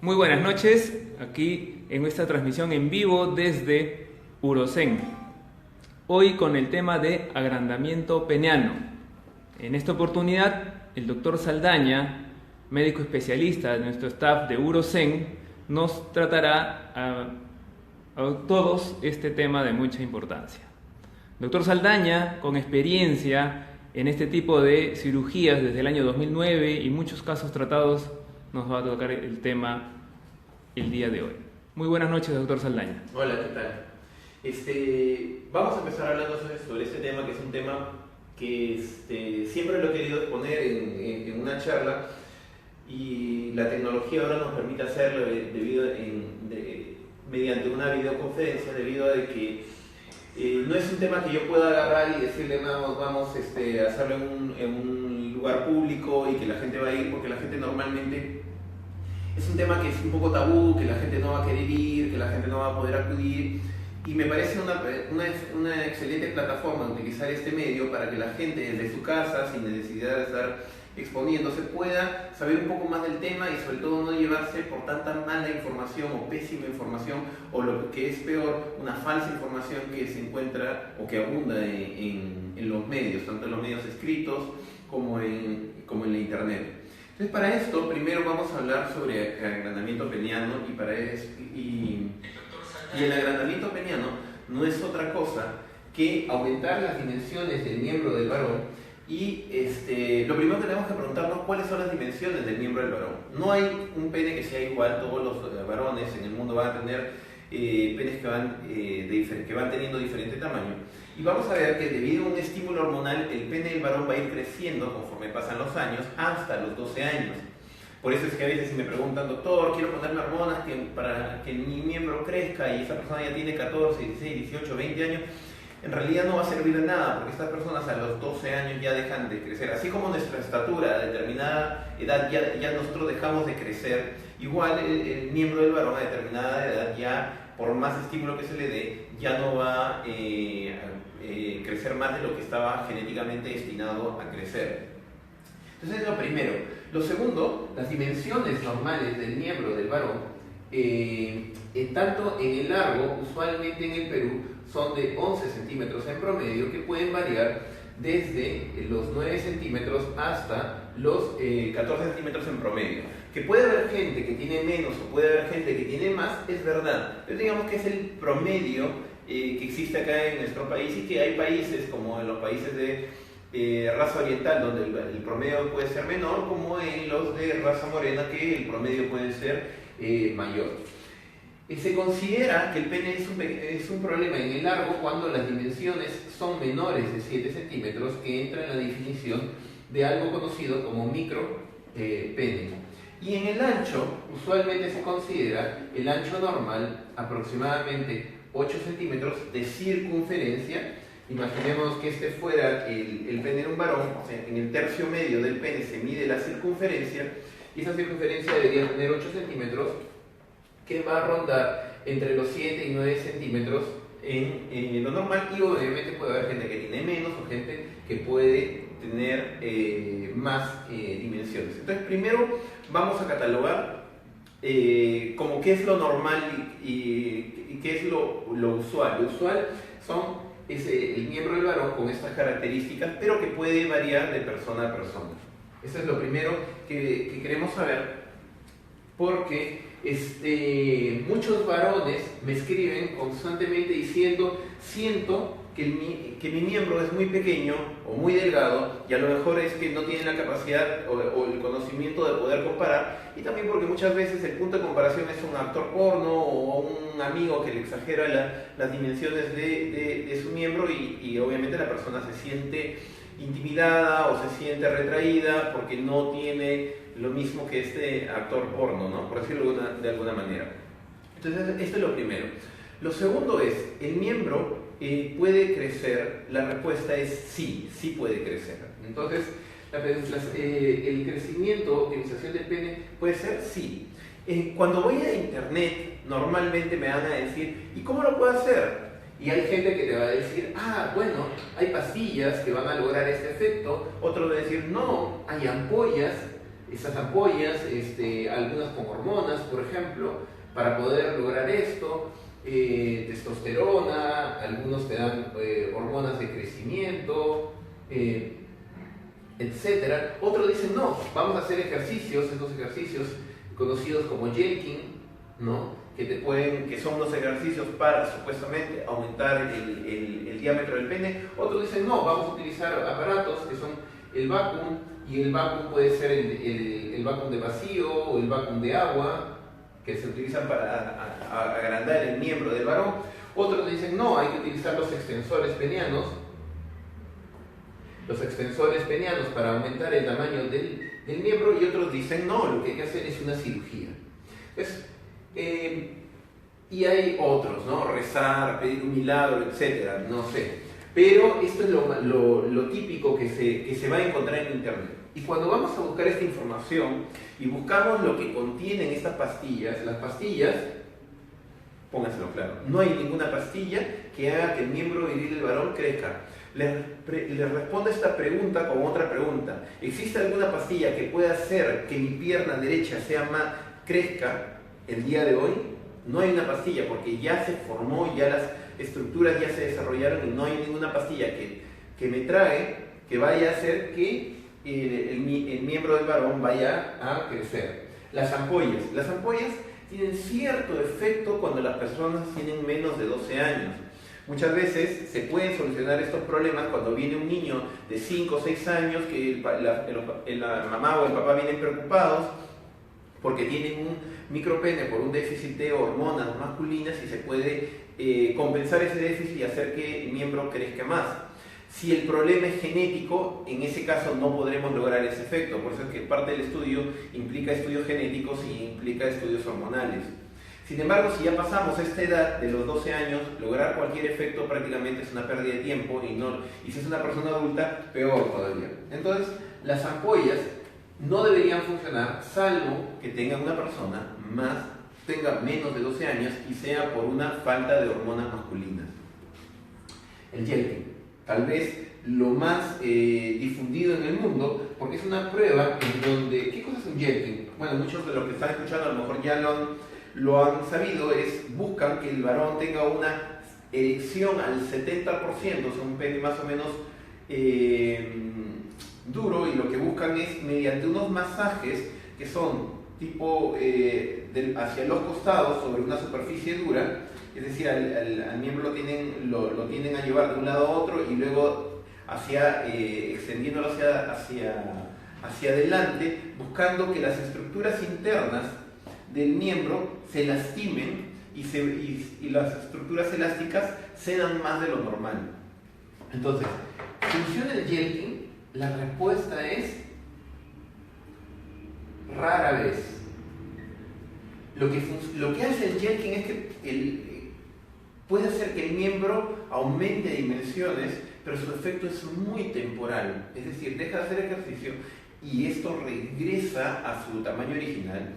Muy buenas noches, aquí en esta transmisión en vivo desde Urocén. Hoy con el tema de agrandamiento peniano. En esta oportunidad, el doctor Saldaña, médico especialista de nuestro staff de Urocén, nos tratará a todos este tema de mucha importancia. Doctor Saldaña, con experiencia en este tipo de cirugías desde el año 2009 y muchos casos tratados, nos va a tocar el tema el día de hoy. Muy buenas noches, doctor Saldaña. Hola, ¿qué tal? Vamos a empezar hablando sobre este tema, que es un tema que siempre lo he querido exponer en una charla, y la tecnología ahora nos permite hacerlo mediante una videoconferencia, debido a que no es un tema que yo pueda agarrar y decirle vamos a hacerlo en un lugar público y que la gente va a ir, porque la gente normalmente es un tema que es un poco tabú, que la gente no va a querer ir, que la gente no va a poder acudir, y me parece una excelente plataforma utilizar este medio para que la gente desde su casa, sin necesidad de estar exponiéndose, pueda saber un poco más del tema y sobre todo no llevarse por tanta mala información o pésima información, o lo que es peor, una falsa información que se encuentra o que abunda en los medios, tanto en los medios escritos como en la internet. Entonces, para esto, primero vamos a hablar sobre el agrandamiento peniano, y el agrandamiento peniano no es otra cosa que aumentar las dimensiones del miembro del varón. Y lo primero que tenemos que preguntarnos, ¿cuáles son las dimensiones del miembro del varón? No hay un pene que sea igual. Todos los varones en el mundo van a tener penes que van teniendo diferente tamaño. Y vamos a ver que debido a un estímulo hormonal, el pene del varón va a ir creciendo conforme pasan los años, hasta los 12 años. Por eso es que a veces si me preguntan, doctor, quiero ponerme hormonas para que mi miembro crezca, y esa persona ya tiene 14, 16, 18, 20 años, en realidad no va a servir de nada, porque estas personas a los 12 años ya dejan de crecer. Así como nuestra estatura a determinada edad ya nosotros dejamos de crecer, igual el miembro del varón a determinada edad, ya por más estímulo que se le dé, ya no va a crecer más de lo que estaba genéticamente destinado a crecer. Entonces es lo primero. Lo segundo, las dimensiones normales del miembro del varón, tanto en el largo, usualmente en el Perú, son de 11 centímetros en promedio, que pueden variar desde los 9 centímetros hasta los 14 centímetros en promedio. Que puede haber gente que tiene menos o puede haber gente que tiene más, es verdad, pero digamos que es el promedio que existe acá en nuestro país, y que hay países como en los países de raza oriental, donde el promedio puede ser menor, como en los de raza morena, que el promedio puede ser mayor. Se considera que el pene es un problema en el largo cuando las dimensiones son menores de 7 centímetros, que entra en la definición de algo conocido como micropene. Y en el ancho, usualmente se considera el ancho normal aproximadamente 8 centímetros de circunferencia. Imaginemos que este fuera el pene de un varón, o sea, en el tercio medio del pene se mide la circunferencia, y esa circunferencia debería tener 8 centímetros, que va a rondar entre los 7 y 9 centímetros en lo normal, y obviamente puede haber gente que tiene menos o gente que puede tener más dimensiones. Entonces, primero vamos a catalogar como qué es lo normal y qué es lo usual. Lo usual es el miembro del varón con estas características, pero que puede variar de persona a persona. Eso es lo primero que queremos saber, porque muchos varones me escriben constantemente diciendo: siento que mi miembro es muy pequeño o muy delgado, y a lo mejor es que no tienen la capacidad o el conocimiento de poder comparar, y también porque muchas veces el punto de comparación es un actor porno o un amigo que le exagera las dimensiones de su miembro, y obviamente la persona se siente intimidada o se siente retraída porque no tiene lo mismo que este actor porno, ¿no? Por decirlo de alguna manera. Entonces, esto es lo primero. Lo segundo es, ¿el miembro puede crecer? La respuesta es sí, sí puede crecer. Entonces, el crecimiento, optimización del pene, puede ser sí. Cuando voy a internet, normalmente me van a decir: ¿y cómo lo puedo hacer? Y hay gente que te va a decir: bueno, hay pastillas que van a lograr este efecto. Otro va a decir: no, hay ampollas estas ampollas, algunas con hormonas, por ejemplo, para poder lograr esto. Testosterona, algunos te dan hormonas de crecimiento, etcétera. Otros dicen no, vamos a hacer ejercicios, estos ejercicios conocidos como Jelqin, ¿no? Que son los ejercicios para supuestamente aumentar el diámetro del pene. Otros dicen no, vamos a utilizar aparatos que son el vacuum, y el vacuum puede ser el vacuum de vacío o el vacuum de agua, que se utilizan para agrandar el miembro del varón. Otros dicen no, hay que utilizar los extensores penianos para aumentar el tamaño del miembro, y otros dicen no, lo que hay que hacer es una cirugía. Entonces, y hay otros, ¿no? Rezar, pedir un milagro, etcétera, no sé. Pero esto es lo típico que se va a encontrar en internet. Y cuando vamos a buscar esta información y buscamos lo que contienen estas pastillas, las pastillas, pónganselo claro, no hay ninguna pastilla que haga que el miembro viril del varón crezca. Le respondo esta pregunta con otra pregunta. ¿Existe alguna pastilla que pueda hacer que mi pierna derecha crezca el día de hoy? No hay una pastilla, porque ya se formó, ya las estructuras ya se desarrollaron, y no hay ninguna pastilla que me trague, que vaya a hacer que el miembro del varón vaya a crecer. Las ampollas tienen cierto efecto cuando las personas tienen menos de 12 años. Muchas veces se pueden solucionar estos problemas cuando viene un niño de 5 o 6 años que la mamá o el papá vienen preocupados porque tienen un micropene por un déficit de hormonas masculinas, y se puede compensar ese déficit y hacer que el miembro crezca más. Si el problema es genético, en ese caso no podremos lograr ese efecto. Por eso es que parte del estudio implica estudios genéticos y implica estudios hormonales. Sin embargo, si ya pasamos esta edad de los 12 años, lograr cualquier efecto prácticamente es una pérdida de tiempo, y si es una persona adulta, peor todavía. Entonces, las ampollas no deberían funcionar salvo que tenga una persona tenga menos de 12 años y sea por una falta de hormonas masculinas. El Jelqin, tal vez lo más difundido en el mundo, porque es una prueba en donde... ¿Qué cosa es un Jelqin? Bueno, muchos de los que están escuchando a lo mejor ya lo han sabido. Buscan que el varón tenga una erección al 70%, o sea, un pene más o menos duro, y lo que buscan es, mediante unos masajes que son tipo hacia los costados sobre una superficie dura, es decir, al miembro lo tienden a llevar de un lado a otro, y luego extendiéndolo hacia adelante, buscando que las estructuras internas del miembro se lastimen y las estructuras elásticas cedan más de lo normal. Entonces, ¿funciona el Jelqin? La respuesta es rara vez. Lo que hace el Jelqin es que puede hacer que el miembro aumente de dimensiones, pero su efecto es muy temporal. Es decir, deja de hacer ejercicio y esto regresa a su tamaño original.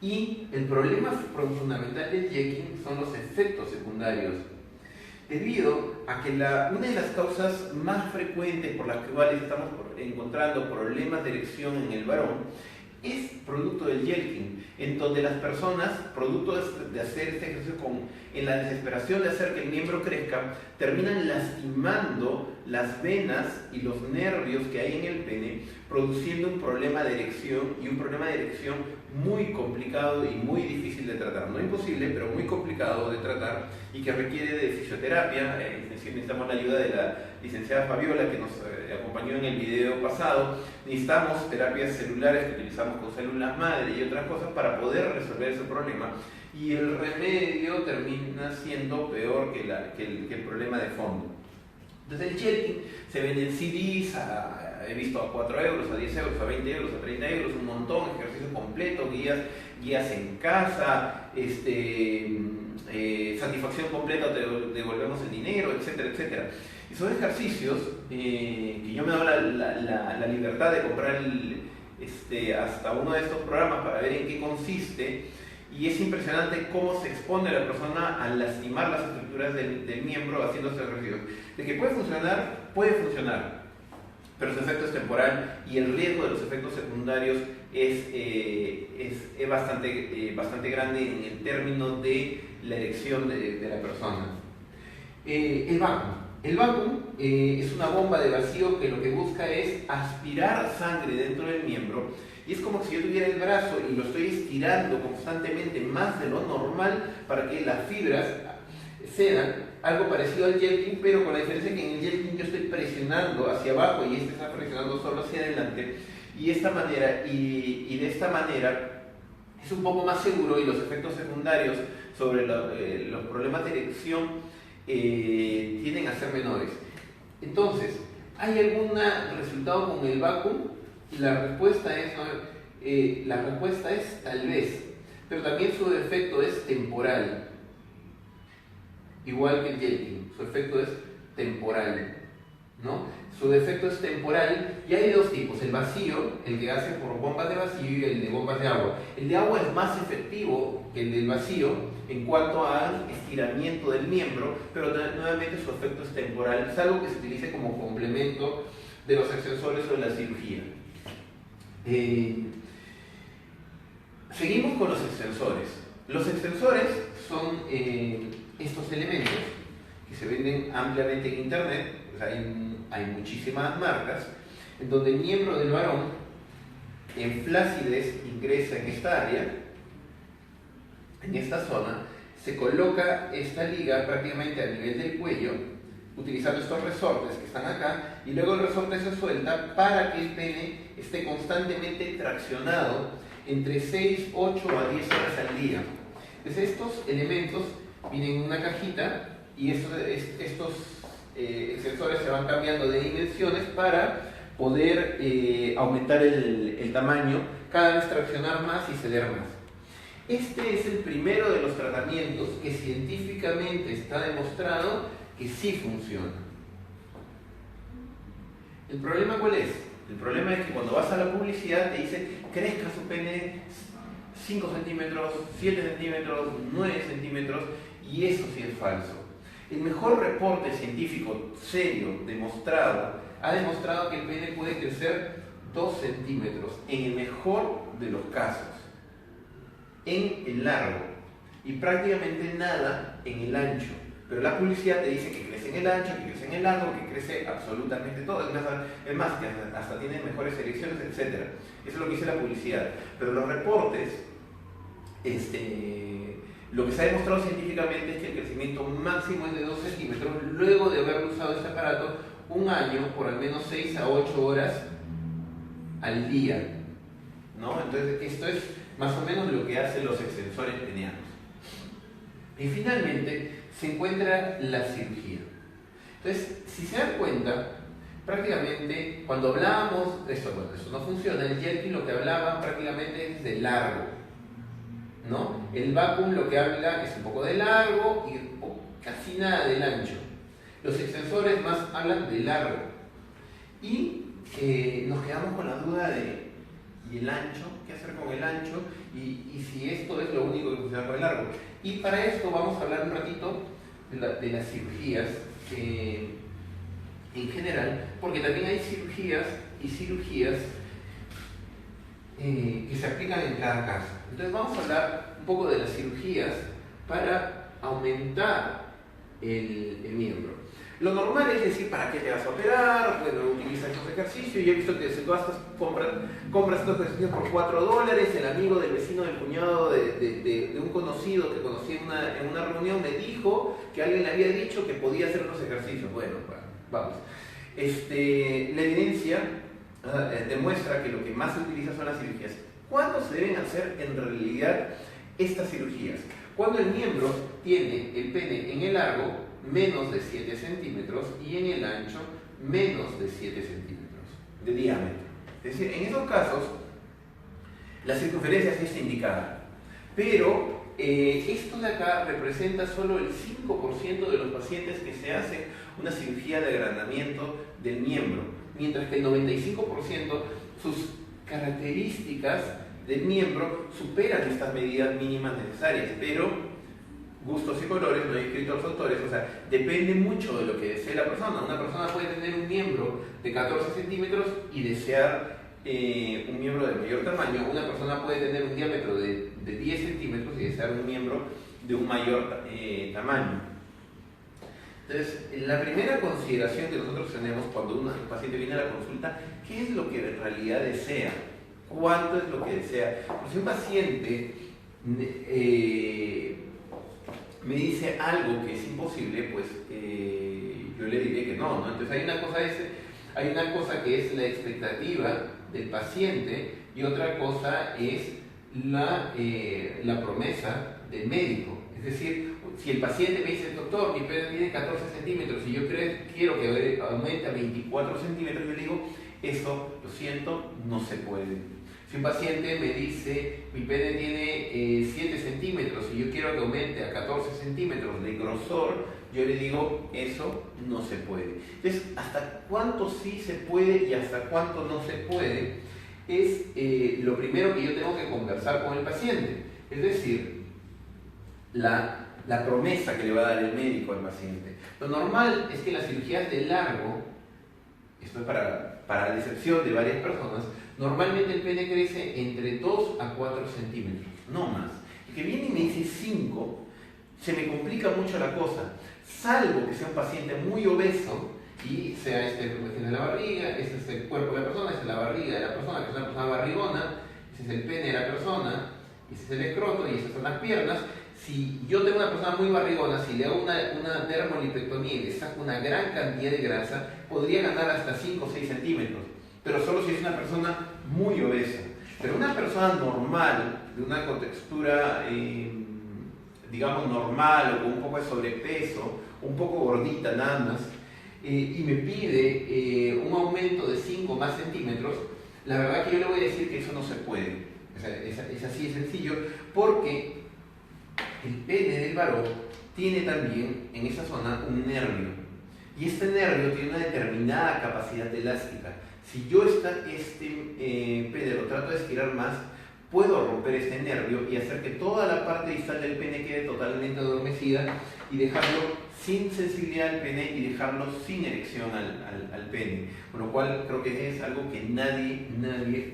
Y el problema fundamental del Jelqin son los efectos secundarios, debido a que una de las causas más frecuentes por las cuales estamos encontrando problemas de erección en el varón es producto del Jelqin, en donde las personas, producto de hacer este ejercicio en la desesperación de hacer que el miembro crezca, terminan lastimando las venas y los nervios que hay en el pene, produciendo un problema de erección, y un problema de erección muy complicado y muy difícil de tratar. No imposible, pero muy complicado de tratar, y que requiere de fisioterapia. Necesitamos la ayuda de la licenciada Fabiola, que nos acompañó en el video pasado. Necesitamos terapias celulares que utilizamos con células madre y otras cosas para poder resolver ese problema, y el remedio termina siendo peor que el problema de fondo. Entonces el Jelqin se vende en CDs, he visto a 4 euros, a 10 euros, a 20 euros, a 30 euros, un montón, ejercicio completo, guías en casa, satisfacción completa, te devolvemos el dinero, etcétera, etcétera. Y son ejercicios que yo me doy la libertad de comprar hasta uno de estos programas para ver en qué consiste, y es impresionante cómo se expone a la persona a lastimar las estructuras del miembro haciendo estos ejercicios. De que puede funcionar, puede funcionar. pero su efecto es temporal y el riesgo de los efectos secundarios es bastante grande en el término de la elección de la persona. El vacuum. El vacuum es una bomba de vacío que lo que busca es aspirar sangre dentro del miembro, y es como si yo tuviera el brazo y lo estoy estirando constantemente más de lo normal para que las fibras cedan, algo parecido al jelking, pero con la diferencia que en el jelking yo estoy presionando hacia abajo y este está presionando solo hacia adelante, y de esta manera es un poco más seguro y los efectos secundarios sobre los problemas de erección tienden a ser menores. Entonces, ¿hay algún resultado con el vacuum? La respuesta es tal vez, pero también su efecto es temporal, igual que el jelking, su efecto es temporal, ¿no? Su efecto es temporal y hay dos tipos, el vacío, el que hace por bombas de vacío, y el de bombas de agua. El de agua es más efectivo que el del vacío en cuanto al estiramiento del miembro, pero nuevamente su efecto es temporal, salvo que se utilice como complemento de los extensores o de la cirugía. Seguimos con los extensores. Los extensores son estos elementos que se venden ampliamente en internet, pues hay muchísimas marcas, en donde el miembro del varón en flácides ingresa en esta área, en esta zona, se coloca esta liga prácticamente a nivel del cuello, utilizando estos resortes que están acá, y luego el resorte se suelta para que el pene esté constantemente traccionado entre 6, 8 a 10 horas al día. Entonces estos elementos vienen en una cajita y estos extensores se van cambiando de dimensiones para poder aumentar el tamaño, cada vez traccionar más y ceder más. Este es el primero de los tratamientos que científicamente está demostrado que sí funciona. ¿El problema cuál es? El problema es que cuando vas a la publicidad te dice crezca su pene 5 centímetros, 7 centímetros, 9 centímetros, y eso sí es falso. El mejor reporte científico serio ha demostrado que el pene puede crecer 2 centímetros en el mejor de los casos, en el largo, y prácticamente nada en el ancho. Pero la publicidad te dice que crece en el ancho, que crece en el largo, que crece absolutamente todo. Es más, que hasta tiene mejores erecciones, etc. Eso es lo que dice la publicidad. Pero los reportes, lo que se ha demostrado científicamente es que el crecimiento máximo es de 2 centímetros luego de haber usado este aparato un año por al menos 6 a 8 horas al día, ¿no? Entonces, esto es más o menos lo que hacen los extensores penianos. Y finalmente se encuentra la cirugía. Entonces, si se dan cuenta, prácticamente cuando hablábamos de esto, bueno, eso no funciona, el jelking lo que hablaba prácticamente es de largo, ¿no? El vacuum lo que habla es un poco de largo y casi nada del ancho. Los extensores más hablan de largo. Y nos quedamos con la duda de ¿y el ancho? ¿Qué hacer con el ancho? Y si esto es lo único que funciona con el largo. Y para esto vamos a hablar un ratito de las cirugías en general, porque también hay cirugías y cirugías que se aplican en cada caso. Entonces vamos a hablar un poco de las cirugías para aumentar el miembro. Lo normal es decir, ¿para qué te vas a operar? Bueno, utiliza estos ejercicios. Yo he visto que si tú compras estos ejercicios por $4, el amigo del vecino, del cuñado, de un conocido que conocí en una reunión me dijo que alguien le había dicho que podía hacer los ejercicios. Bueno, vamos. La evidencia demuestra que lo que más se utiliza son las cirugías. ¿Cuándo se deben hacer en realidad estas cirugías? Cuando el miembro tiene el pene en el largo menos de 7 centímetros y en el ancho menos de 7 centímetros de diámetro. Es decir, en esos casos la circunferencia sí está indicada, pero esto de acá representa solo el 5% de los pacientes que se hacen una cirugía de agrandamiento del miembro, mientras que el 95% sus características del miembro superan estas medidas mínimas necesarias, pero gustos y colores, no hay escritos autores, o sea, depende mucho de lo que desee la persona. Una persona puede tener un miembro de 14 centímetros y desear un miembro de mayor tamaño. Una persona puede tener un diámetro de 10 centímetros y desear un miembro de un mayor tamaño. Entonces, la primera consideración que nosotros tenemos cuando un paciente viene a la consulta, ¿qué es lo que en realidad desea? ¿Cuánto es lo que desea? Pues si un paciente me dice algo que es imposible, pues yo le diré que no, ¿no? Entonces hay una cosa que es la expectativa del paciente y otra cosa es la promesa del médico. Es decir, si el paciente me dice, doctor, mi pene tiene 14 centímetros y yo quiero que aumente a 24 centímetros, yo le digo, eso, lo siento, no se puede. Si un paciente me dice, mi pene tiene 7 centímetros y yo quiero que aumente a 14 centímetros de grosor, yo le digo, eso no se puede. Entonces, ¿hasta cuánto sí se puede y hasta cuánto no se puede? Es lo primero que yo tengo que conversar con el paciente. Es decir, la promesa que le va a dar el médico al paciente. Lo normal es que las cirugías de largo, esto es para la excepción de varias personas, normalmente el pene crece entre 2 a 4 centímetros, no más. El que viene y me dice 5, se me complica mucho la cosa, salvo que sea un paciente muy obeso y sea tiene la barriga, ese es el cuerpo de la persona, esa es la barriga de la persona, que es una persona barrigona, ese es el pene de la persona, ese es el escroto y esas son las piernas. Si yo tengo una persona muy barrigona, si le hago una dermolipectomía y le saco una gran cantidad de grasa, podría ganar hasta 5 o 6 centímetros, pero solo si es una persona muy obesa. Pero una persona normal, de una contextura, digamos, normal o con un poco de sobrepeso, un poco gordita nada más, y me pide un aumento de 5 más centímetros, la verdad que yo le voy a decir que eso no se puede. Es así de sencillo, porque el pene del varón tiene también en esa zona un nervio. Y este nervio tiene una determinada capacidad elástica. Si yo pene lo trato de estirar más, puedo romper este nervio y hacer que toda la parte distal del pene quede totalmente adormecida y dejarlo sin sensibilidad al pene y dejarlo sin erección al pene. Con lo cual creo que es algo que nadie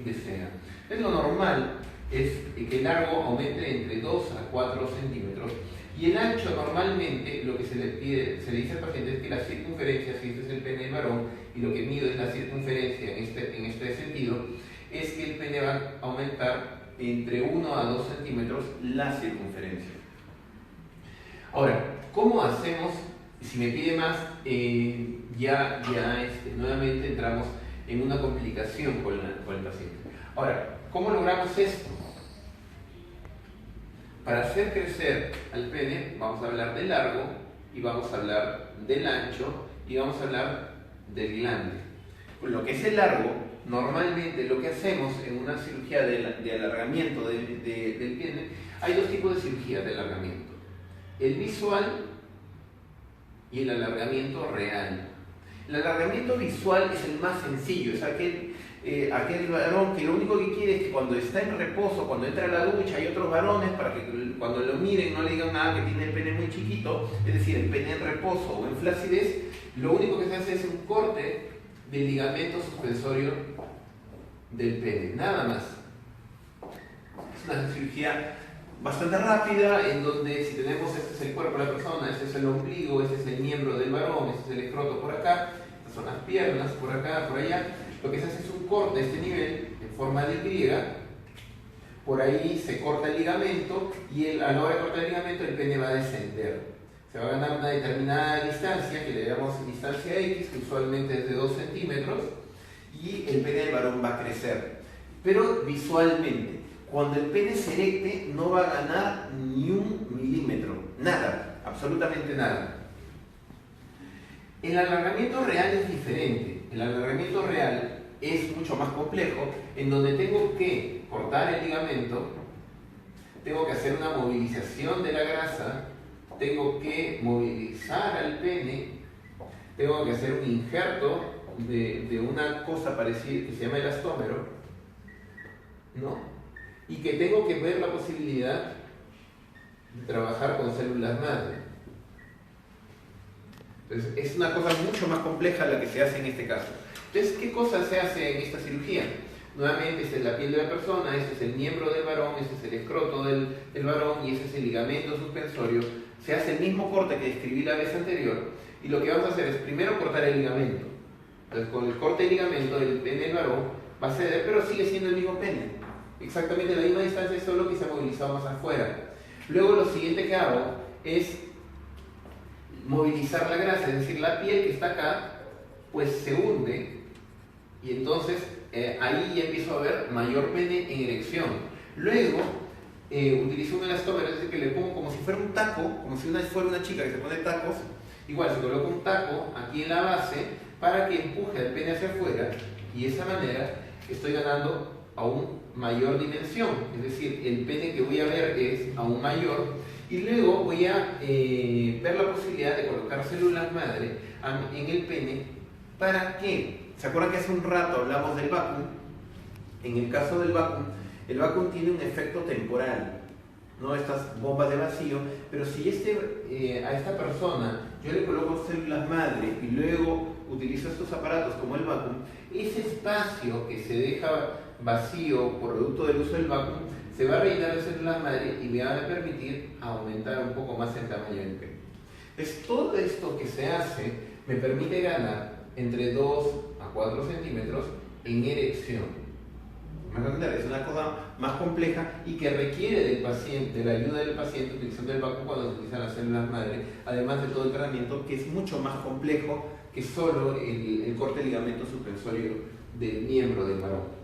desea. Entonces lo normal es que el largo aumente entre 2 a 4 centímetros y el ancho normalmente lo que se le dice al paciente es que la circunferencia, si este es el pene del varón y lo que mido es la circunferencia en este sentido, es que el pene va a aumentar entre 1 a 2 centímetros la circunferencia. Ahora, ¿cómo hacemos? Si me pide más, nuevamente entramos en una complicación con el paciente. Ahora, ¿cómo logramos esto? Para hacer crecer al pene, vamos a hablar del largo, y vamos a hablar del ancho, y vamos a hablar del glande. Con lo que es el largo, normalmente lo que hacemos en una cirugía de alargamiento del pene, hay dos tipos de cirugía de alargamiento: el visual y el alargamiento real. El alargamiento visual es el más sencillo, es aquel varón que lo único que quiere es que cuando está en reposo, cuando entra a la ducha, hay otros varones para que cuando lo miren no le digan nada que tiene el pene muy chiquito, es decir, el pene en reposo o en flacidez. Lo único que se hace es un corte del ligamento suspensorio del pene, nada más. Es una cirugía bastante rápida, en donde si tenemos, este es el cuerpo de la persona, este es el ombligo, este es el miembro del varón, este es el escroto por acá, estas son las piernas por acá, por allá, lo que se hace es un corte de este nivel en forma de Y, por ahí se corta el ligamento y a la hora de cortar el ligamento el pene va a descender. Se va a ganar una determinada distancia, que le llamamos distancia X, que usualmente es de 2 centímetros, y el pene del varón va a crecer. Pero visualmente, cuando el pene se erecte, no va a ganar ni 1 milímetro, nada, absolutamente nada. El alargamiento real es diferente. El alargamiento real es mucho más complejo, en donde tengo que cortar el ligamento, tengo que hacer una movilización de la grasa, tengo que movilizar al pene, tengo que hacer un injerto de una cosa parecida que se llama elastómero, ¿no? Y que tengo que ver la posibilidad de trabajar con células madre. Entonces, es una cosa mucho más compleja la que se hace en este caso. Entonces, ¿qué cosa se hace en esta cirugía? Nuevamente, esta es la piel de la persona, este es el miembro del varón, este es el escroto del varón y este es el ligamento suspensorio. Se hace el mismo corte que describí la vez anterior y lo que vamos a hacer es primero cortar el ligamento. Entonces, con el corte del ligamento, el pene del varón va a ceder, pero sigue siendo el mismo pene. Exactamente la misma distancia, solo que se ha movilizado más afuera. Luego, lo siguiente que hago es movilizar la grasa, es decir, la piel que está acá, pues se hunde y entonces ahí ya empiezo a ver mayor pene en erección. Luego utilizo un elastómero, es decir, que le pongo como si fuera un taco, como si fuera una chica que se pone tacos, igual se coloca un taco aquí en la base para que empuje el pene hacia afuera y de esa manera estoy ganando aún mayor dimensión, es decir, el pene que voy a ver es aún mayor y luego voy a ver la posibilidad de colocar células madre en el pene. ¿Para qué? ¿Se acuerdan que hace un rato hablamos del vacuum? En el caso del vacuum, el vacuum tiene un efecto temporal, ¿no? Estas bombas de vacío, pero si a esta persona yo le coloco células madre y luego utilizo estos aparatos como el vacuum, ese espacio que se deja vacío por producto del uso del vacuum se va a rellenar de células madre y me van a permitir aumentar un poco más el tamaño del pene. Entonces, todo esto que se hace me permite ganar entre 2 a 4 centímetros en erección. Es una cosa más compleja y que requiere del paciente, de la ayuda del paciente utilizando el vacuum cuando utiliza las células madre, además de todo el tratamiento que es mucho más complejo que solo el corte de ligamento suspensorio del miembro del varón.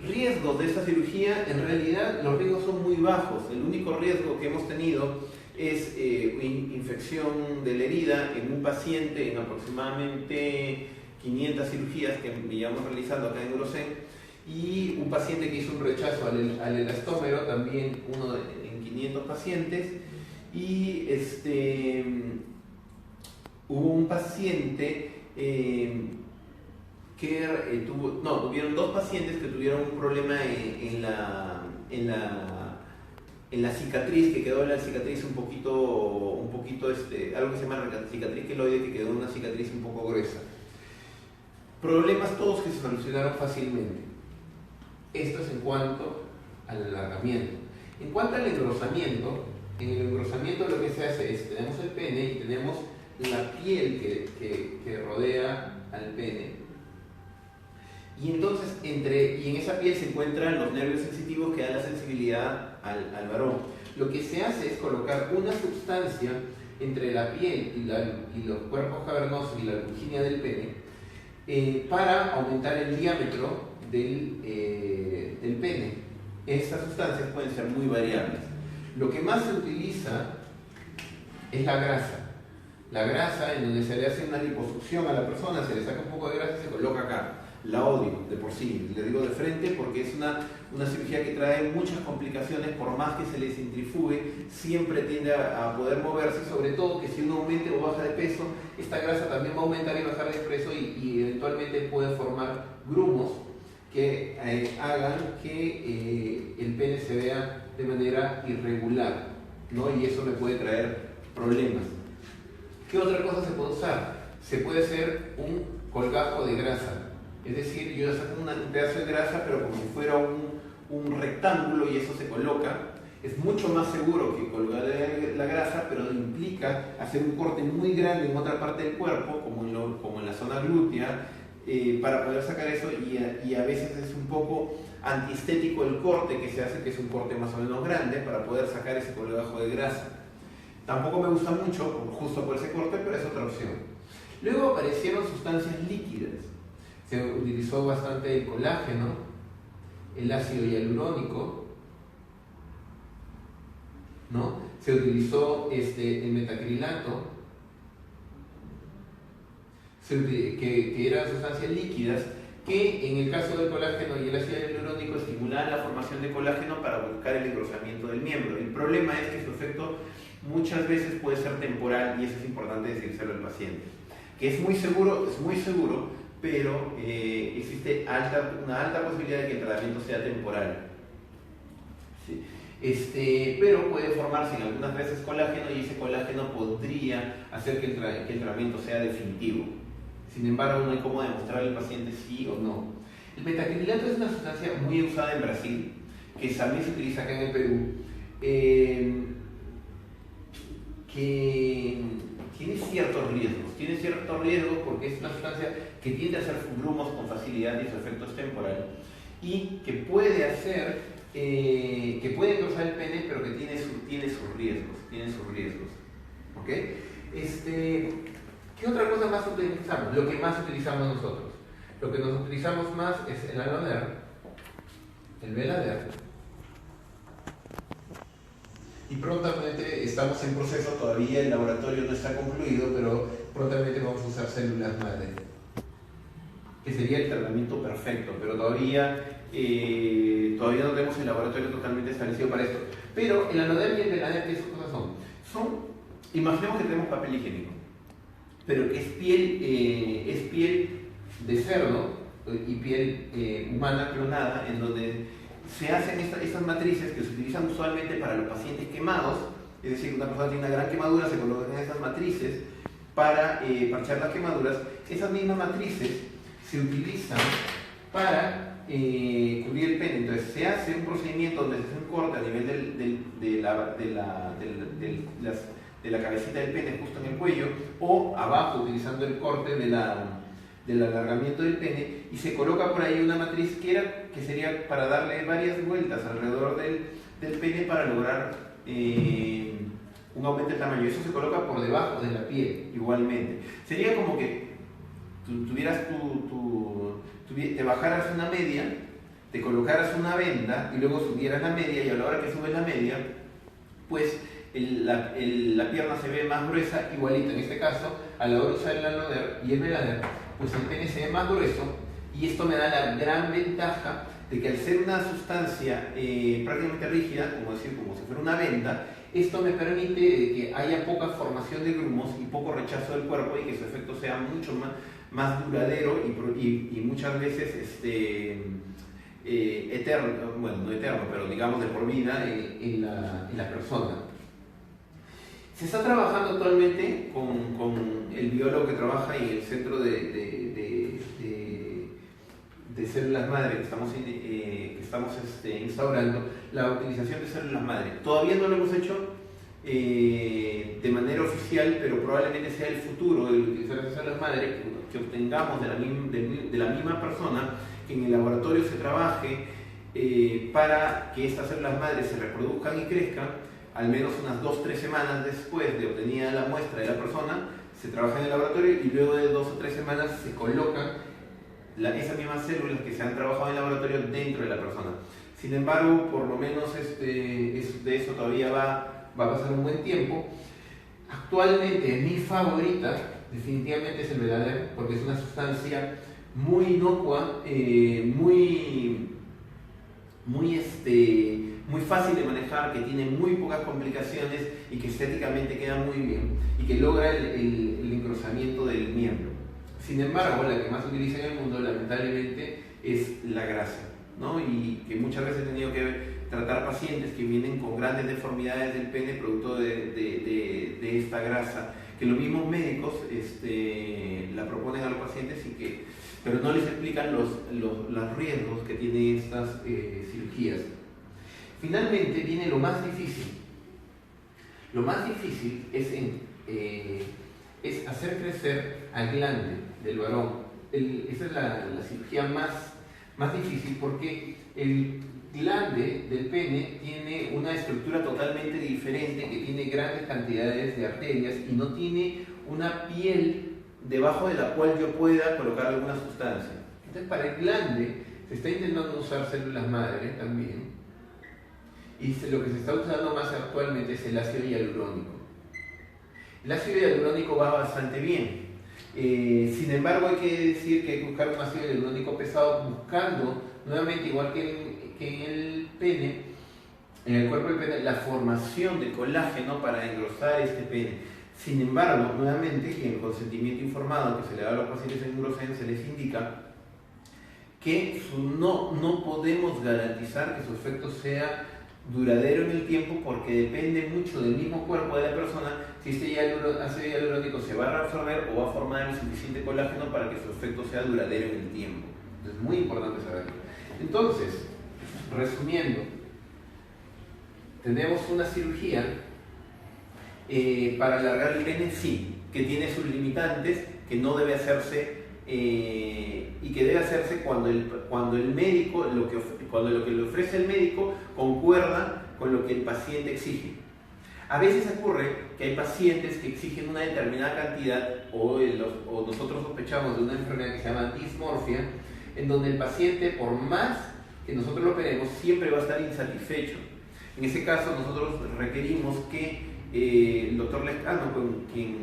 Riesgos de esta cirugía, en realidad los riesgos son muy bajos. El único riesgo que hemos tenido es infección de la herida en un paciente en aproximadamente 500 cirugías que llevamos realizando acá en Urocen, y un paciente que hizo un rechazo al elastómero, también uno en 500 pacientes, y hubo un paciente tuvieron 2 pacientes que tuvieron un problema en la cicatriz, que quedó la cicatriz un poquito algo que se llama cicatriz queloide, que quedó una cicatriz un poco gruesa. Problemas todos que se solucionaron fácilmente. Esto es en cuanto al alargamiento. En cuanto al engrosamiento, en el engrosamiento lo que se hace es, tenemos el pene y tenemos la piel que rodea al pene. Y entonces, en esa piel se encuentran los nervios sensitivos que dan la sensibilidad al varón. Lo que se hace es colocar una sustancia entre la piel y los cuerpos cavernosos y la virginia del pene para aumentar el diámetro del pene. Estas sustancias pueden ser muy variables. Lo que más se utiliza es la grasa. La grasa, en donde se le hace una liposucción a la persona, se le saca un poco de grasa y se coloca acá. La odio de por sí, le digo de frente porque es una cirugía que trae muchas complicaciones, por más que se le centrifugue, siempre tiende a poder moverse, sobre todo que si uno aumenta o baja de peso, esta grasa también va a aumentar y bajar de peso y eventualmente puede formar grumos que hagan que el pene se vea de manera irregular, ¿no? Y eso le puede traer problemas. ¿Qué otra cosa se puede usar? Se puede hacer un colgajo de grasa. Es decir, yo saco un pedazo de grasa, pero como si fuera un rectángulo y eso se coloca. Es mucho más seguro que colgar la grasa, pero implica hacer un corte muy grande en otra parte del cuerpo, como en la zona glútea, para poder sacar eso, y a veces es un poco antiestético el corte que se hace, que es un corte más o menos grande, para poder sacar ese colgajo de grasa. Tampoco me gusta mucho, justo por ese corte, pero es otra opción. Luego aparecieron sustancias líquidas. Se utilizó bastante el colágeno, el ácido hialurónico, ¿no? Se utilizó el metacrilato, que eran sustancias líquidas que en el caso del colágeno y el ácido hialurónico estimulaban la formación de colágeno para buscar el engrosamiento del miembro. El problema es que su efecto muchas veces puede ser temporal y eso es importante decírselo al paciente. Que es muy seguro, pero existe una alta posibilidad de que el tratamiento sea temporal. ¿Sí? Pero puede formarse en algunas veces colágeno y ese colágeno podría hacer que el tratamiento sea definitivo. Sin embargo, no hay cómo demostrarle al paciente sí o no. El metacrilato es una sustancia muy usada en Brasil, que también se utiliza acá en el Perú, que tiene ciertos riesgos porque es una sustancia que tiende a hacer grumos con facilidad y su efecto es temporal, y que puede hacer, que puede engrosar el pene, pero que tiene sus riesgos. ¿Ok? ¿Qué otra cosa más utilizamos? Lo que más utilizamos nosotros. Lo que nos utilizamos más es el Aloder, el Velader, y prontamente estamos en proceso, todavía el laboratorio no está concluido, pero prontamente vamos a usar células madre, que sería el tratamiento perfecto, pero todavía no tenemos el laboratorio totalmente establecido para esto. Pero el Aloder y el Velader, ¿qué cosas son? Imaginemos que tenemos papel higiénico, pero que es piel de cerdo y piel humana clonada, en donde se hacen estas matrices que se utilizan usualmente para los pacientes quemados, es decir, una persona tiene una gran quemadura, se colocan estas matrices para parchar las quemaduras. Esas mismas matrices se utilizan para cubrir el pene. Entonces se hace un procedimiento donde se hace un corte a nivel de la cabecita del pene justo en el cuello, o abajo utilizando el corte del alargamiento del pene, y se coloca por ahí una matriz que sería para darle varias vueltas alrededor del pene para lograr un aumento de tamaño. Eso se coloca por debajo de la piel igualmente. Sería como que te bajaras una media, te colocaras una venda y luego subieras la media, y a la hora que subes la media, pues la pierna se ve más gruesa, igualito en este caso. A la hora de usar el Aloder y el Velader, pues el pene se ve más grueso, y esto me da la gran ventaja de que al ser una sustancia prácticamente rígida, como si fuera una venda, esto me permite que haya poca formación de grumos y poco rechazo del cuerpo, y que su efecto sea mucho más duradero y muchas veces eterno, bueno, no eterno, pero digamos de por vida en la persona. Se está trabajando actualmente con el biólogo que trabaja en el centro de células madre que estamos instaurando, la utilización de células madre. Todavía no lo hemos hecho de manera oficial, pero probablemente sea el futuro de utilizar esas células madre que obtengamos de la misma persona, que en el laboratorio se trabaje para que estas células madre se reproduzcan y crezcan. Al menos unas 2-3 semanas después de obtenida la muestra de la persona, se trabaja en el laboratorio, y luego de 2 o 3 semanas se colocan esas mismas células que se han trabajado en el laboratorio dentro de la persona. Sin embargo, por lo menos de eso todavía va a pasar un buen tiempo. Actualmente mi favorita definitivamente es el Velader, porque es una sustancia muy inocua, muy fácil de manejar, que tiene muy pocas complicaciones y que estéticamente queda muy bien y que logra el engrosamiento del miembro. Sin embargo, la que más se utiliza en el mundo, lamentablemente, es la grasa, ¿no? Y que muchas veces he tenido que tratar pacientes que vienen con grandes deformidades del pene producto de esta grasa, que los mismos médicos la proponen a los pacientes, pero no les explican los riesgos que tienen estas cirugías. Finalmente viene lo más difícil. Lo más difícil es hacer crecer al glande del varón. Esa es la cirugía más difícil, porque el glande del pene tiene una estructura totalmente diferente, que tiene grandes cantidades de arterias y no tiene una piel debajo de la cual yo pueda colocar alguna sustancia. Entonces, para el glande se está intentando usar células madre también, y lo que se está usando más actualmente es el ácido hialurónico. El ácido hialurónico va bastante bien. Sin embargo, hay que decir que hay que buscar un ácido hialurónico pesado, buscando nuevamente, igual que en el pene, en el cuerpo del pene, la formación de colágeno para engrosar este pene. Sin embargo, nuevamente, y en el consentimiento informado que se le da a los pacientes en Urosen, se les indica que no podemos garantizar que su efecto sea duradero en el tiempo porque depende mucho del mismo cuerpo de la persona si este ácido hialurónico se va a reabsorber o va a formar el suficiente colágeno para que su efecto sea duradero en el tiempo. Es muy importante saberlo. Entonces, resumiendo, tenemos una cirugía para alargar el pene, sí, que tiene sus limitantes, que no debe hacerse y que debe hacerse cuando el médico, cuando lo que le ofrece el médico concuerda con lo que el paciente exige. A veces ocurre que hay pacientes que exigen una determinada cantidad o nosotros sospechamos de una enfermedad que se llama dismorfia, en donde el paciente, por más que nosotros lo operemos, siempre va a estar insatisfecho. En ese caso, nosotros requerimos que el doctor Lescano, con quien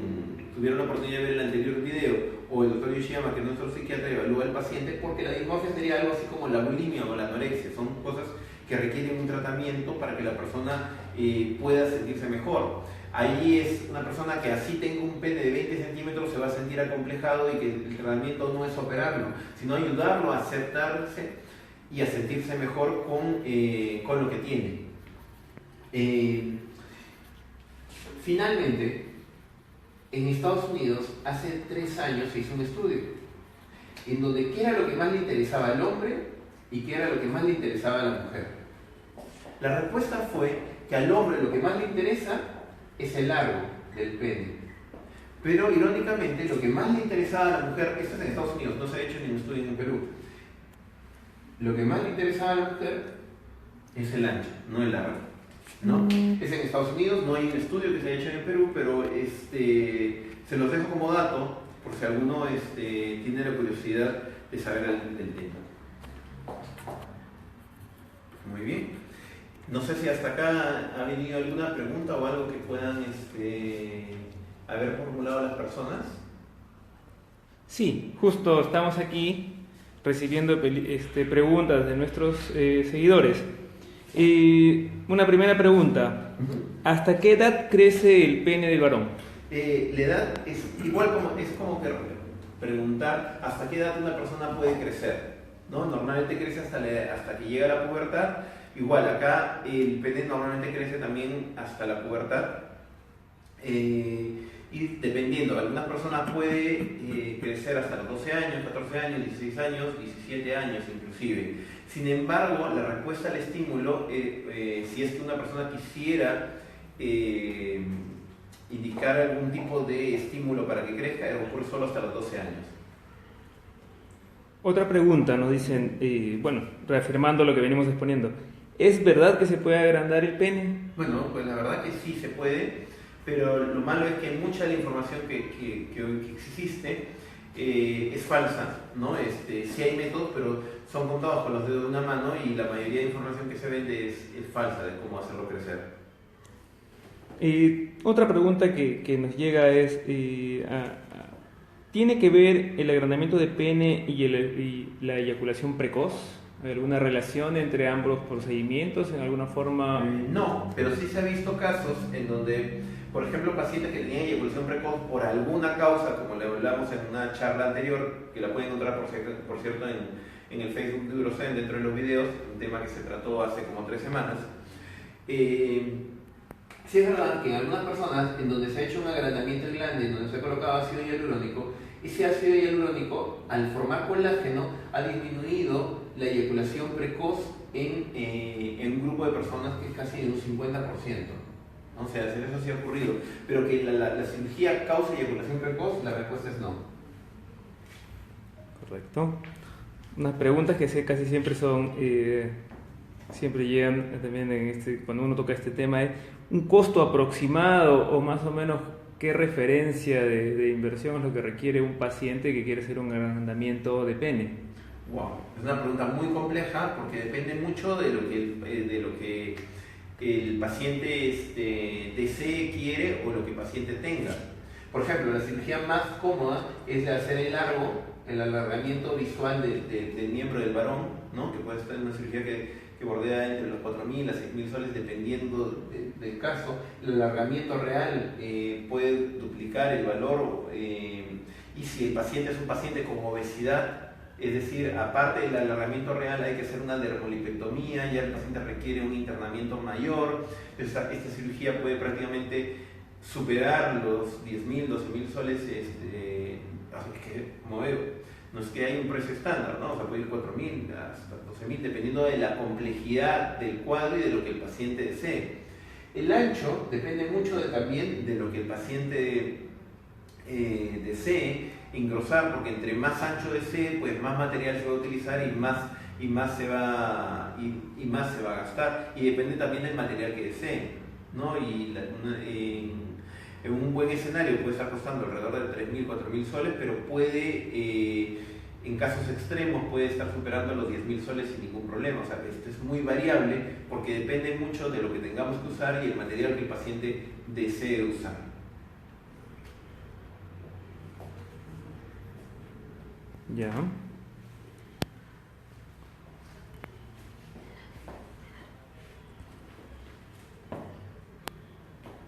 tuvieron la oportunidad de ver el anterior video, o el doctor Yoshiyama, que es nuestro psiquiatra, evalúa al paciente, porque la dismorfia sería algo así como la bulimia o la anorexia. Son cosas que requieren un tratamiento para que la persona pueda sentirse mejor. Ahí es una persona que así tenga un pene de 20 centímetros se va a sentir acomplejado y que el tratamiento no es operarlo, sino ayudarlo a aceptarse y a sentirse mejor con lo que tiene. Finalmente, en Estados Unidos hace 3 años se hizo un estudio en donde qué era lo que más le interesaba al hombre y qué era lo que más le interesaba a la mujer. La respuesta fue que al hombre lo que más le interesa es el largo del pene. Pero irónicamente lo que más le interesaba a la mujer, esto es en Estados Unidos, no se ha hecho ningún estudio en Perú, lo que más le interesaba a la mujer es el ancho, no el largo, ¿no? Es en Estados Unidos, no hay un estudio que se haya hecho en Perú, pero se los dejo como dato por si alguno tiene la curiosidad de saber del tema. Muy bien. No sé si hasta acá ha venido alguna pregunta o algo que puedan haber formulado las personas. Sí, justo estamos aquí recibiendo preguntas de nuestros seguidores. Una primera pregunta: ¿hasta qué edad crece el pene del varón? La edad es como que preguntar hasta qué edad una persona puede crecer, ¿no? Normalmente crece hasta que llega a la pubertad. Igual, acá el pene normalmente crece también hasta la pubertad. Y dependiendo, algunas personas puede crecer hasta los 12 años, 14 años, 16 años, 17 años inclusive. Sin embargo, la respuesta al estímulo, si es que una persona quisiera indicar algún tipo de estímulo para que crezca, ocurre solo hasta los 12 años. Otra pregunta, nos dicen, reafirmando lo que venimos exponiendo, ¿es verdad que se puede agrandar el pene? Bueno, pues la verdad que sí se puede, pero lo malo es que mucha de la información que existe es falsa, ¿no? Sí hay métodos, pero son contados con los dedos de una mano y la mayoría de información que se vende es falsa de cómo hacerlo crecer. Otra pregunta que nos llega es, ¿tiene que ver el agrandamiento de pene y la eyaculación precoz? ¿Hay alguna relación entre ambos procedimientos en alguna forma? No, pero sí se ha visto casos en donde, por ejemplo, pacientes que tenían eyaculación precoz por alguna causa, como le hablamos en una charla anterior, que la pueden encontrar por cierto en el Facebook de Urocen dentro de los videos, un tema que se trató hace como 3 semanas. Sí es verdad que en algunas personas en donde se ha hecho un agrandamiento del glande, en donde se ha colocado ácido hialurónico, ese ácido hialurónico, al formar colágeno, ha disminuido la eyaculación precoz en un grupo de personas que es casi de un 50%. O sea, eso sí ha ocurrido. Pero que la cirugía causa eyaculación precoz, la respuesta es no. Correcto. Unas preguntas que casi siempre son, siempre llegan también cuando uno toca este tema, es un costo aproximado o más o menos qué referencia de inversión es lo que requiere un paciente que quiere hacer un agrandamiento de pene. Wow, es una pregunta muy compleja porque depende mucho de lo que el paciente desee, quiere o lo que el paciente tenga. Por ejemplo, la cirugía más cómoda es la de hacer el alargamiento visual del miembro del varón, ¿no? Que puede estar en una cirugía que bordea entre los 4.000 a 6.000 soles dependiendo del caso. El alargamiento real puede duplicar el valor y si el paciente es un paciente con obesidad, Es decir, aparte del alargamiento real hay que hacer una dermolipectomía, ya el paciente requiere un internamiento mayor. Esta cirugía puede prácticamente superar los 10.000, 12.000 soles, no es que hay un precio estándar, ¿no? O sea, puede ir 4.000 hasta 12.000, dependiendo de la complejidad del cuadro y de lo que el paciente desee. El ancho depende mucho también de lo que el paciente desee engrosar, porque entre más ancho desee, pues más material se va a utilizar y más se va a gastar, y depende también del material que desee, ¿no? En un buen escenario puede estar costando alrededor de 3.000, 4.000 soles, pero puede, en casos extremos, puede estar superando los 10.000 soles sin ningún problema. O sea, esto es muy variable porque depende mucho de lo que tengamos que usar y el material que el paciente desee usar. Ya.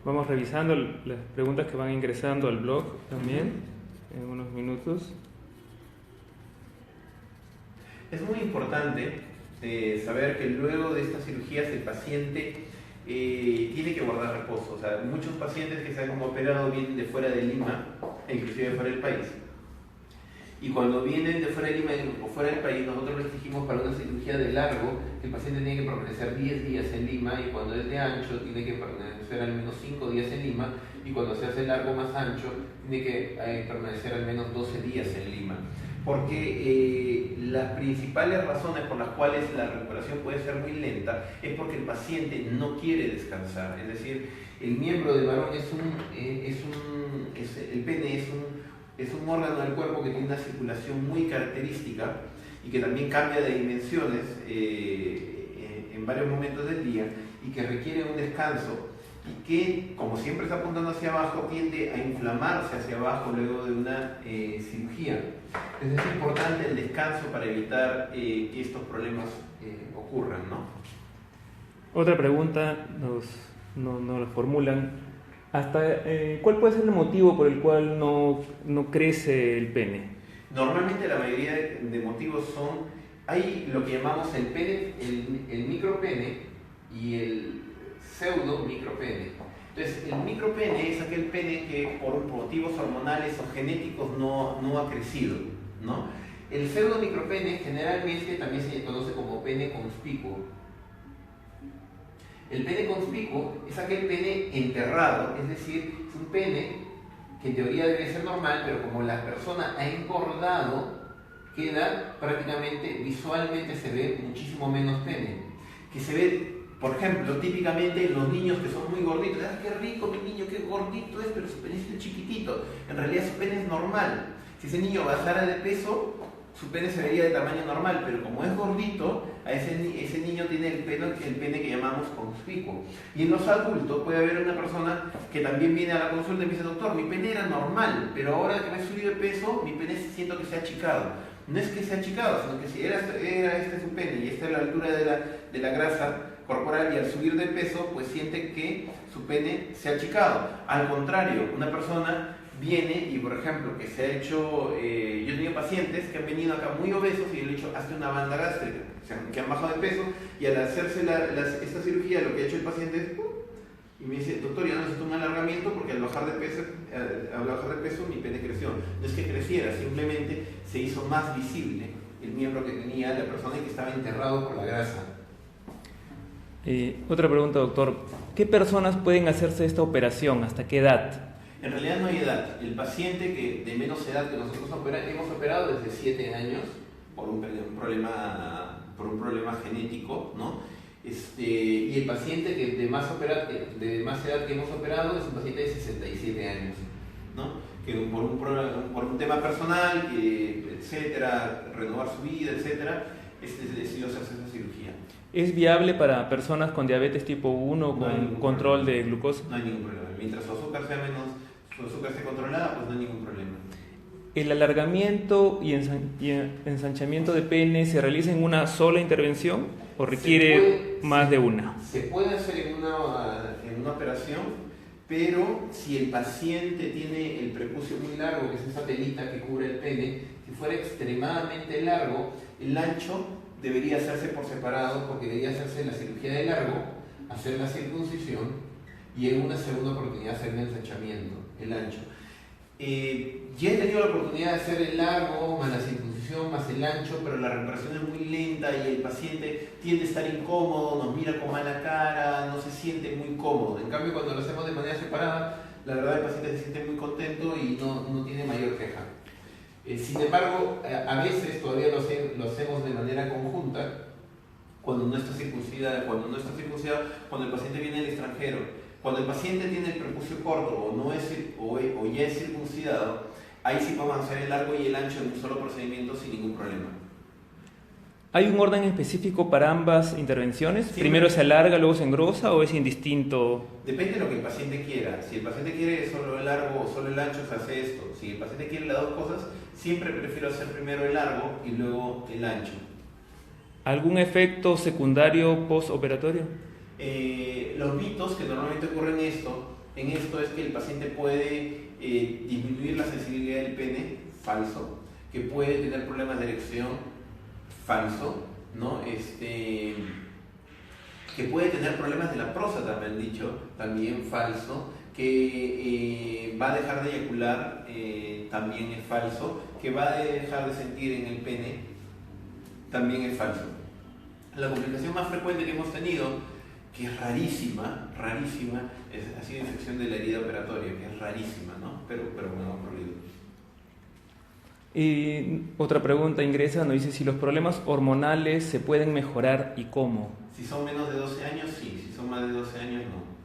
Vamos revisando las preguntas que van ingresando al blog también en unos minutos. Es muy importante saber que luego de estas cirugías el paciente tiene que guardar reposo. O sea, muchos pacientes que se han operado vienen de fuera de Lima, inclusive de fuera del país. Y cuando vienen de fuera de Lima o fuera del país, nosotros les dijimos para una cirugía de largo que el paciente tiene que permanecer 10 días en Lima, y cuando es de ancho tiene que permanecer al menos 5 días en Lima, y cuando se hace largo más ancho tiene que permanecer al menos 12 días en Lima. Porque las principales razones por las cuales la recuperación puede ser muy lenta es porque el paciente no quiere descansar. Es decir, el miembro del varón el pene es un órgano del cuerpo que tiene una circulación muy característica y que también cambia de dimensiones en varios momentos del día, y que requiere un descanso, y que, como siempre está apuntando hacia abajo, tiende a inflamarse hacia abajo luego de una cirugía. Entonces es importante el descanso para evitar que estos problemas ocurran, ¿no? Otra pregunta nos la formulan. ¿Cuál puede ser el motivo por el cual no crece el pene? Normalmente la mayoría de motivos hay lo que llamamos el pene, el micropene y el pseudo micropene. Entonces, el micropene es aquel pene que por motivos hormonales o genéticos no ha crecido, ¿no? El pseudo micropene generalmente también se conoce como pene conspicuo. El pene conspicuo es aquel pene enterrado, es decir, es un pene que en teoría debe ser normal, pero como la persona ha engordado, queda prácticamente, visualmente se ve muchísimo menos pene. Que se ve, por ejemplo, típicamente en los niños que son muy gorditos. ¡Ah, qué rico mi niño, qué gordito es, pero su pene es chiquitito! En realidad su pene es normal. Si ese niño bajara de peso, su pene se vería de tamaño normal, pero como es gordito, a ese niño tiene el pene que llamamos conspicuo. Y en los adultos puede haber una persona que también viene a la consulta y me dice: doctor, mi pene era normal, pero ahora que me he subido de peso, mi pene siento que se ha achicado. No es que se ha achicado, sino que si era este su pene y esta es la altura de la grasa corporal, y al subir de peso, pues siente que su pene se ha achicado. Al contrario, una persona viene y, por ejemplo, que se ha hecho, yo he tenido pacientes que han venido acá muy obesos y yo le he dicho: hazte una banda gástrica, o sea, que han bajado de peso, y al hacerse esta cirugía lo que ha hecho el paciente es y me dice: doctor, ya no necesito un alargamiento porque al bajar de peso mi pene creció. No es que creciera, simplemente se hizo más visible el miembro que tenía la persona y que estaba enterrado por la grasa. Otra pregunta, doctor. ¿Qué personas pueden hacerse esta operación? ¿Hasta qué edad? En realidad no hay edad. El paciente de menos edad que nosotros hemos operado desde 7 años por un problema genético, ¿no? Y el paciente de más edad que hemos operado es un paciente de 67 años, ¿no? Que por un tema personal, etcétera, renovar su vida, etcétera, decidió hacerse esa cirugía. ¿Es viable para personas con diabetes tipo 1 con control de glucosa? No hay ningún problema. Mientras su azúcar esté controlada, pues no hay ningún problema. ¿El alargamiento y ensanchamiento de pene se realiza en una sola intervención o requiere más de una? Se puede hacer en una operación, Pero si el paciente tiene el prepucio muy largo, que es esa telita que cubre el pene, si fuera extremadamente largo, el ancho debería hacerse por separado, porque debería hacerse la cirugía de largo, hacer la circuncisión y en una segunda oportunidad hacer el ensanchamiento, el ancho. Ya he tenido la oportunidad de hacer el largo, más la circuncisión, más el ancho, pero la recuperación es muy lenta y el paciente tiende a estar incómodo, nos mira con mala cara, no se siente muy cómodo. En cambio, cuando lo hacemos de manera separada, la verdad el paciente se siente muy contento y no tiene mayor queja. Sin embargo, a veces todavía lo hacemos de manera conjunta, cuando no está circuncidado, cuando el paciente viene del extranjero. Cuando el paciente tiene el prepucio corto o ya es circuncidado, ahí sí podemos hacer el largo y el ancho en un solo procedimiento sin ningún problema. ¿Hay un orden específico para ambas intervenciones? Sí, ¿Primero se alarga, luego se engrosa o es indistinto? Depende de lo que el paciente quiera. Si el paciente quiere solo el largo o solo el ancho, se hace esto. Si el paciente quiere las dos cosas, siempre prefiero hacer primero el largo y luego el ancho. ¿Algún efecto secundario postoperatorio? Los mitos que normalmente ocurren en esto es que el paciente puede disminuir la sensibilidad del pene, falso, que puede tener problemas de erección, falso, ¿no? Que puede tener problemas de la próstata, me han dicho, también falso, que va a dejar de eyacular, también es falso, que va a dejar de sentir en el pene, también es falso. La complicación más frecuente que hemos tenido, que es rarísima, ha sido infección de la herida operatoria, que es rarísima, ¿no? Pero bueno, ha ocurrido. Y otra pregunta ingresa, nos dice si los problemas hormonales se pueden mejorar y cómo. Si son menos de 12 años, sí. Si son más de 12 años, no.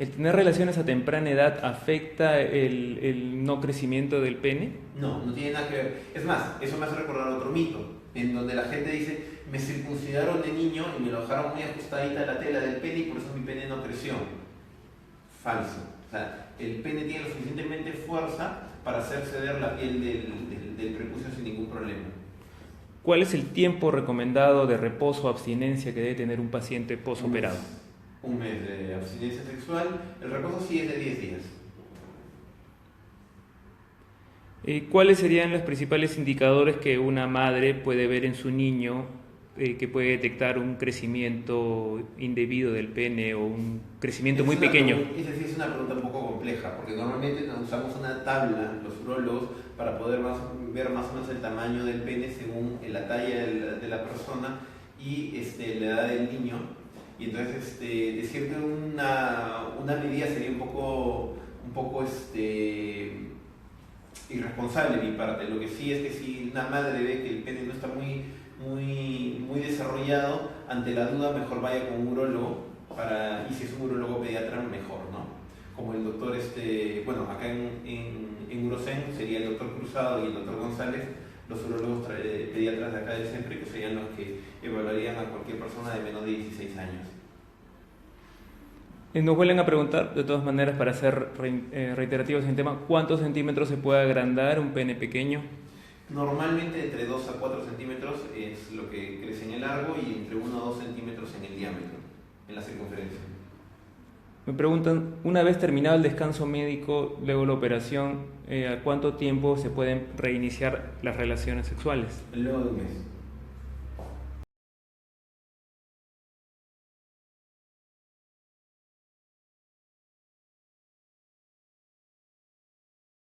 ¿El tener relaciones a temprana edad afecta el no crecimiento del pene? No tiene nada que ver. Es más, eso me hace recordar otro mito, en donde la gente dice, me circuncidaron de niño y me lo dejaron muy ajustadita la tela del pene y por eso mi pene no creció. Falso. O sea, el pene tiene lo suficientemente fuerza para hacer ceder la piel del prepucio sin ningún problema. ¿Cuál es el tiempo recomendado de reposo o abstinencia que debe tener un paciente posoperado? Un mes de abstinencia sexual. El reposo sí es de 10 días. ¿Cuáles serían los principales indicadores que una madre puede ver en su niño que puede detectar un crecimiento indebido del pene o un crecimiento muy pequeño? Esa sí es una pregunta un poco compleja, porque normalmente usamos una tabla, los urólogos, para poder ver más o menos el tamaño del pene según la talla de la persona y la edad del niño. Y entonces decirte una medida sería un poco irresponsable de mi parte. Lo que sí es que si una madre ve que el pene no está muy desarrollado, ante la duda mejor vaya con un urólogo, y si es un urólogo pediatra mejor, ¿no? Como el doctor, acá en Urocen sería el doctor Cruzado y el doctor González, los urólogos pediatras de acá del CENPRE, que serían los que evaluarían a cualquier persona de menos de 16 años. Nos vuelven a preguntar, de todas maneras, para ser reiterativos en el tema, ¿cuántos centímetros se puede agrandar un pene pequeño? Normalmente entre 2 a 4 centímetros es lo que crece en el largo y entre 1 a 2 centímetros en el diámetro, en la circunferencia. Me preguntan, una vez terminado el descanso médico, luego la operación, ¿a cuánto tiempo se pueden reiniciar las relaciones sexuales? Luego de un mes.